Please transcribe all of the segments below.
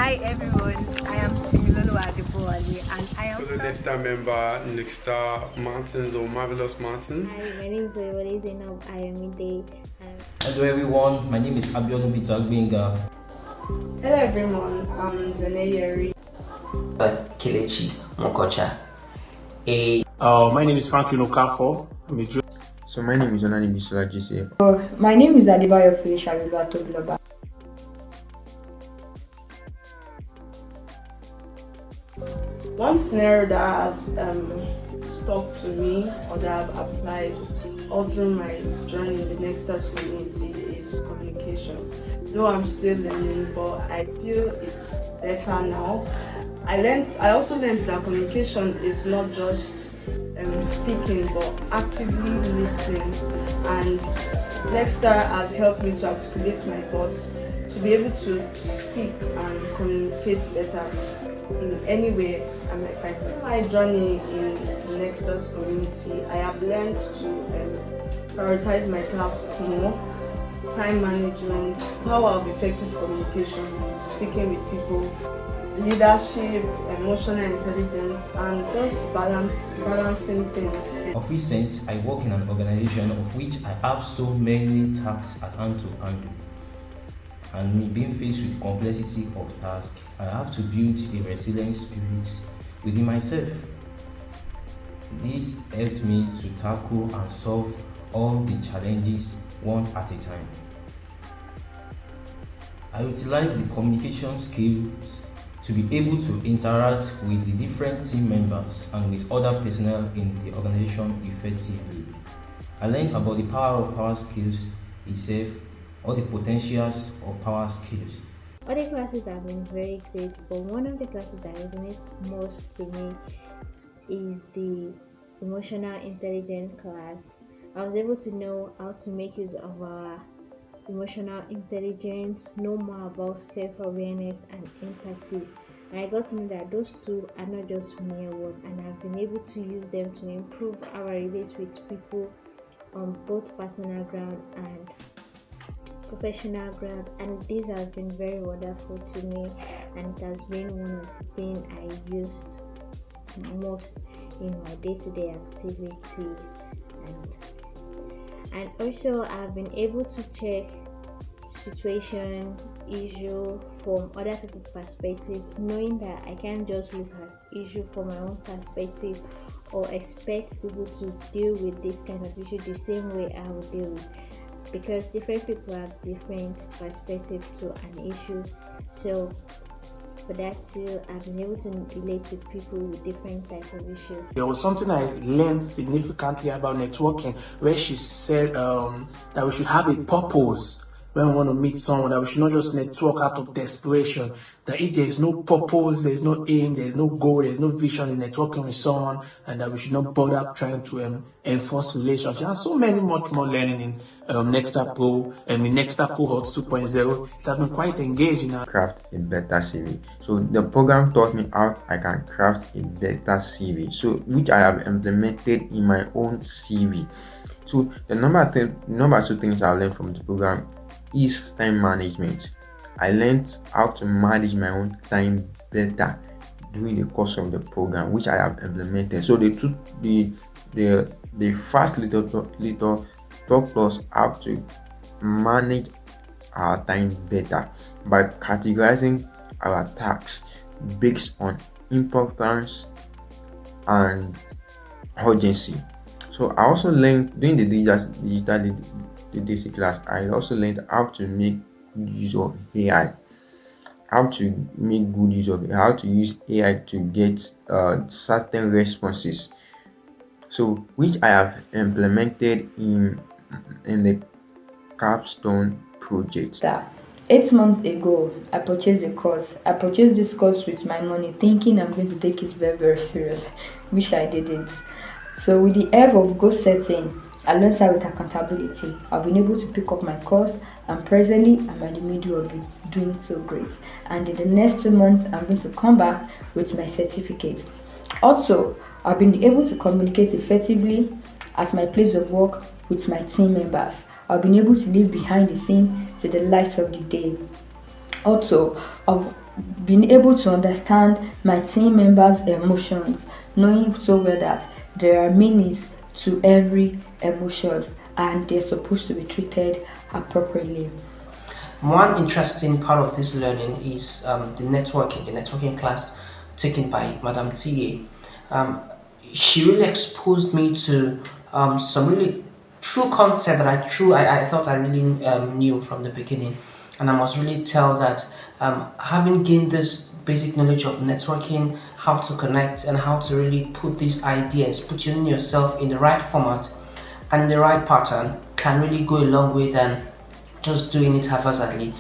Hi everyone, I am Similolo Adeboali and I am Fellow Nexstar member, Nexstar Mountains or Marvelous Mountains. Hi, my name is Oyewale Zainab Ayomide. Hello everyone, my name is Abiodun Peter Gbenga. Hello everyone, I'm Zaneyeri. Kelechi Mokocha. My name is Franklin Okafo. So my name is Onani Bisola Joseph. My name is Adebayo Felicia Togloba. One scenario that has stuck to me or that I've applied all through my journey in the Nexstars community is communication. Though I'm still learning, but I feel it's better now. I also learned that communication is not just speaking, but actively listening. And Nexstar has helped me to articulate my thoughts, to be able to speak and communicate better in any way I might find myself. My journey in the Nexstars community, I have learned to prioritize my tasks more, time management, power of effective communication, speaking with people, leadership, emotional intelligence, and just balancing things. Of recent, I work in an organization of which I have so many tasks at hand to handle. And me being faced with the complexity of tasks, I have to build a resilient spirit within myself. This helped me to tackle and solve all the challenges one at a time. I utilize the communication skills to be able to interact with the different team members and with other personnel in the organization effectively. I learned about the power of power skills itself, all the potentials of power skills. Other classes have been very great, but one of the classes that resonates most to me is the emotional intelligence class. I was able to know how to make use of our emotional intelligence, know more about self-awareness and empathy. And I got to know that those two are not just mere words, and I've been able to use them to improve our relations with people on both personal ground and professional ground, and this has been very wonderful to me, and it has been one of the things I used most in my day-to-day activities. And also I've been able to check situation issue from other people's perspective, knowing that I can't just look at issue from my own perspective or expect people to deal with this kind of issue the same way I would deal with, because different people have different perspective to an issue. So for that too, I've been able to relate with people with different types of issues. There was something I learned significantly about networking where she said that we should have a purpose when we want to meet someone, that we should not just network out of desperation, that if there is no purpose, there is no aim, there is no goal, there is no vision in networking with someone, and that we should not bother trying to enforce relationships. And so many much more learning in Nexstar Pro and in Nexstar Cohorts 2.0. It has been quite engaging. Craft a better CV. So the program taught me how I can craft a better CV, so which I have implemented in my own CV. So the number two things I learned from the program is time management. I learned how to manage my own time better during the course of the program, which I have implemented. So the first little talk us how to manage our time better by categorizing our tasks based on importance and urgency. So I also learned during the digital literacy class, I also learned how to make good use of AI, how to make good use of it, how to use AI to get certain responses. So which I have implemented in the capstone project. 8 months ago, I purchased a course. I purchased this course with my money, thinking I'm going to take it very, very serious, which I didn't. So with the help of goal setting, I learned how with accountability. I've been able to pick up my course, and presently I'm at the middle of it, doing so great. And in the next 2 months, I'm going to come back with my certificate. Also, I've been able to communicate effectively at my place of work with my team members. I've been able to live behind the scene to the light of the day. Also, of being able to understand my team members' emotions, knowing so well that there are meanings to every emotions and they're supposed to be treated appropriately. One interesting part of this learning is the networking class taken by Madam TA. She really exposed me to some really true concept that I thought I really knew from the beginning. And I must really tell that having gained this basic knowledge of networking, how to connect, and how to really put these ideas, put yourself in the right format and the right pattern can really go a long way than just doing it haphazardly.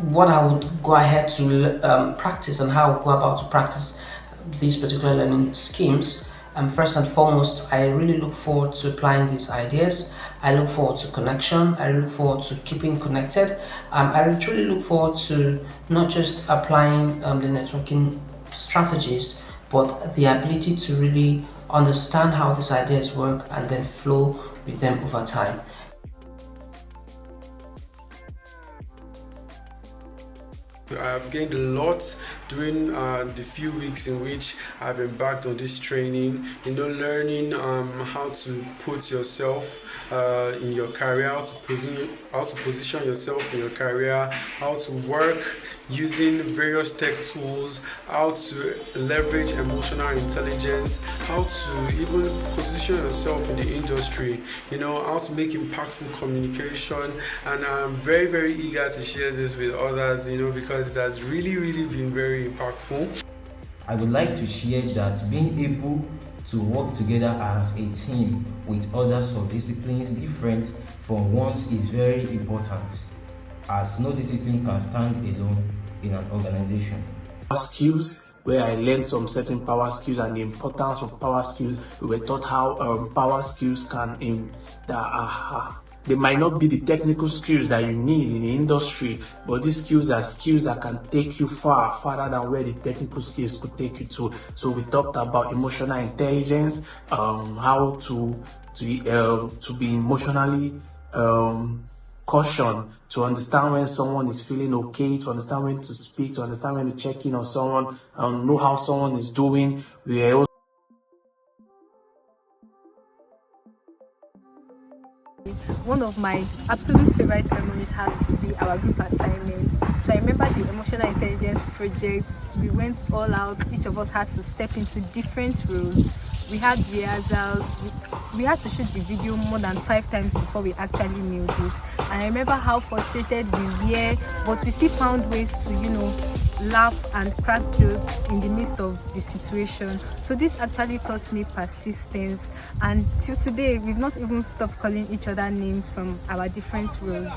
What I would go ahead to practice and how I go about to practice these particular learning schemes. First and foremost, I really look forward to applying these ideas. I look forward to connection. I look forward to keeping connected. I truly look forward to not just applying the networking strategies, but the ability to really understand how these ideas work and then flow with them over time. I've gained a lot during the few weeks in which I've embarked on this training, learning how to put yourself in your career, how to position yourself in your career, how to work using various tech tools, how to leverage emotional intelligence, how to even position yourself in the industry, how to make impactful communication. And I'm very, very eager to share this with others, because that's really, really been very impactful. I would like to share that being able to work together as a team with other sub-disciplines different from one's is very important, as no discipline can stand alone in an organization. Skills, where I learned some certain power skills and the importance of power skills. We were taught how power skills they might not be the technical skills that you need in the industry, but these skills are skills that can take you farther than where the technical skills could take you to. So we talked about emotional intelligence, how to be emotionally caution, to understand when someone is feeling okay, to understand when to speak, to understand when to check in on someone, know how someone is doing. We are also one of my absolute favorite memories has to be our group assignments. So I remember the emotional intelligence project. We went all out. Each of us had to step into different roles. We had rehearsals. We had to shoot the video more than 5 times before we actually nailed it. And I remember how frustrated we were, but we still found ways to, laugh and crack jokes in the midst of the situation. So this actually taught me persistence, and till today we've not even stopped calling each other names from our different roles.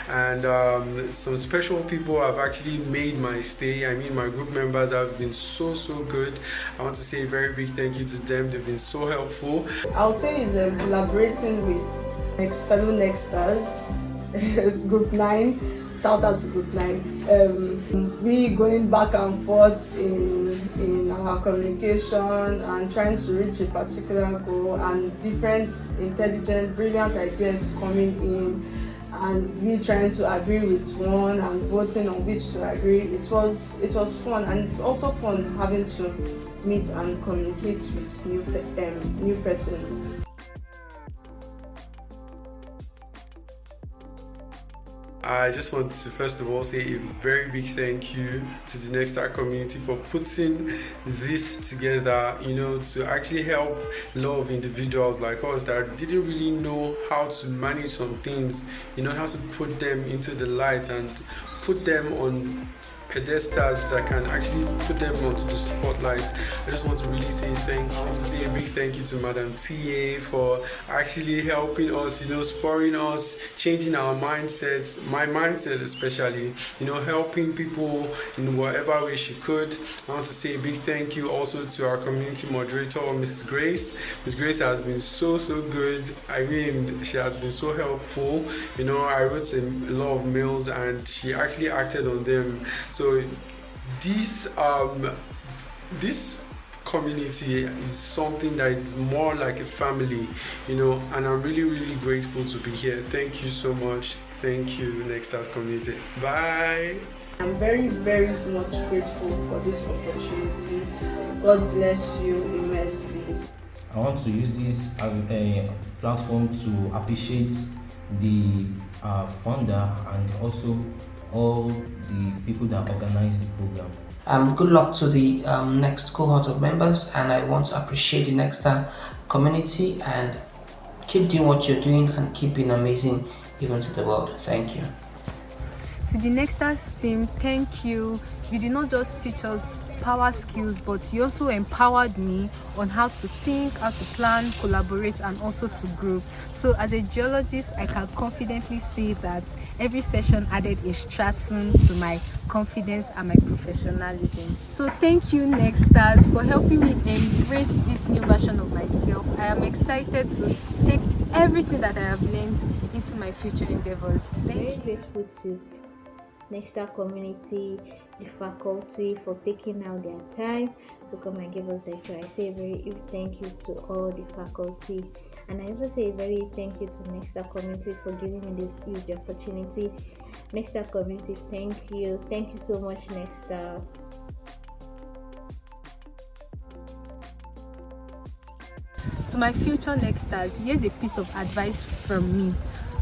And some special people have actually made my stay. I mean, my group members have been so good. I want to say a very big thank you to them. They've been so helpful. I'll say is collaborating with fellow Nexstars, Group 9. Shout out to Group 9. We going back and forth in our communication and trying to reach a particular goal, and different intelligent, brilliant ideas coming in, and we trying to agree with one and voting on which to agree. It was fun, and it's also fun having to meet and communicate with new persons. I just want to first of all say a very big thank you to the Nexstar community for putting this together, to actually help a lot of individuals like us that didn't really know how to manage some things, how to put them into the light and put them on pedestals that can actually put them onto the spotlight. I just want to really say thank you. I want to say a big thank you to Madam TA for actually helping us, spurring us, changing our mindsets, my mindset especially, helping people in whatever way she could. I want to say a big thank you also to our community moderator, Mrs. Grace. Mrs. Grace has been so good. I mean, she has been so helpful. I wrote a lot of mails and she actually acted on them. So this community is something that is more like a family, and I'm really, really grateful to be here. Thank you so much. Thank you, Nexstars community. Bye. I'm very, very much grateful for this opportunity. God bless you immensely. I want to use this as a platform to appreciate the funder and also all the people that organize the program. Good luck to the next cohort of members, and I want to appreciate the Nexstar community and keep doing what you're doing and keep being amazing even to the world. Thank you. To the Nexstars team, thank you. You did not just teach us power skills, but you also empowered me on how to think, how to plan, collaborate, and also to grow. So as a geologist, I can confidently say that every session added a stratum to my confidence and my professionalism. So thank you, Nexstars, for helping me embrace this new version of myself. I am excited to take everything that I have learned into my future endeavors. Very grateful to Nexstar community, the faculty for taking out their time to come and give us lecture. I say a very huge thank you to all the faculty, and I also say a very thank you to Nexstar community for giving me this huge opportunity. Nexstar community, thank you so much, Nexstar. To my future Nexstars, here's a piece of advice from me.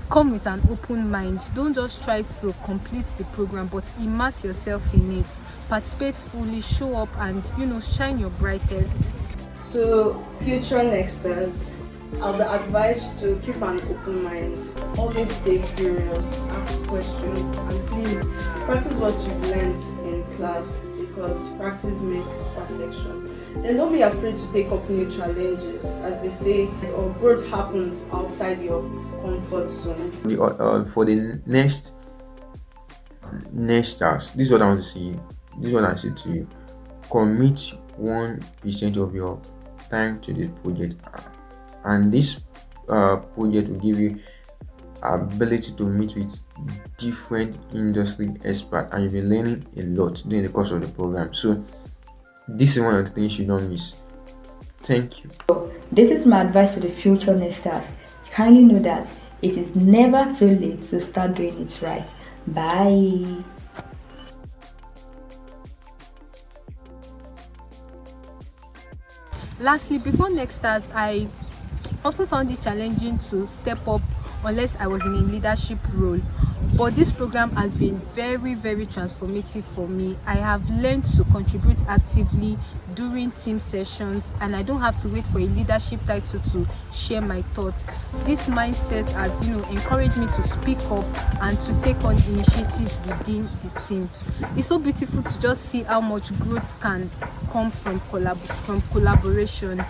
Come with an open mind. Don't just try to complete the program, but immerse yourself in it. Participate fully, show up, and shine your brightest. So, future Nexstars, I would advise to keep an open mind. Always stay curious, ask questions, and please practice what you've learned in class, because practice makes perfection. And don't be afraid to take up new challenges. As they say, growth happens outside your comfort zone. For the next Nexstars, this is what I want to see. This is what I say to you. Commit 1% of your time to this project, and this project will give you ability to meet with different industry experts, and you'll be learning a lot during the course of the program. So this is one of the things you don't miss. Thank you. This is my advice to the future Nexstars. Kindly know that it is never too late to start doing it right. Bye. Lastly, before Nexstars, I also found it challenging to step up unless I was in a leadership role. But this program has been very, very transformative for me. I have learned to contribute actively during team sessions, and I don't have to wait for a leadership title to share my thoughts. This mindset has, encouraged me to speak up and to take on initiatives within the team. It's so beautiful to just see how much growth can come from collaboration.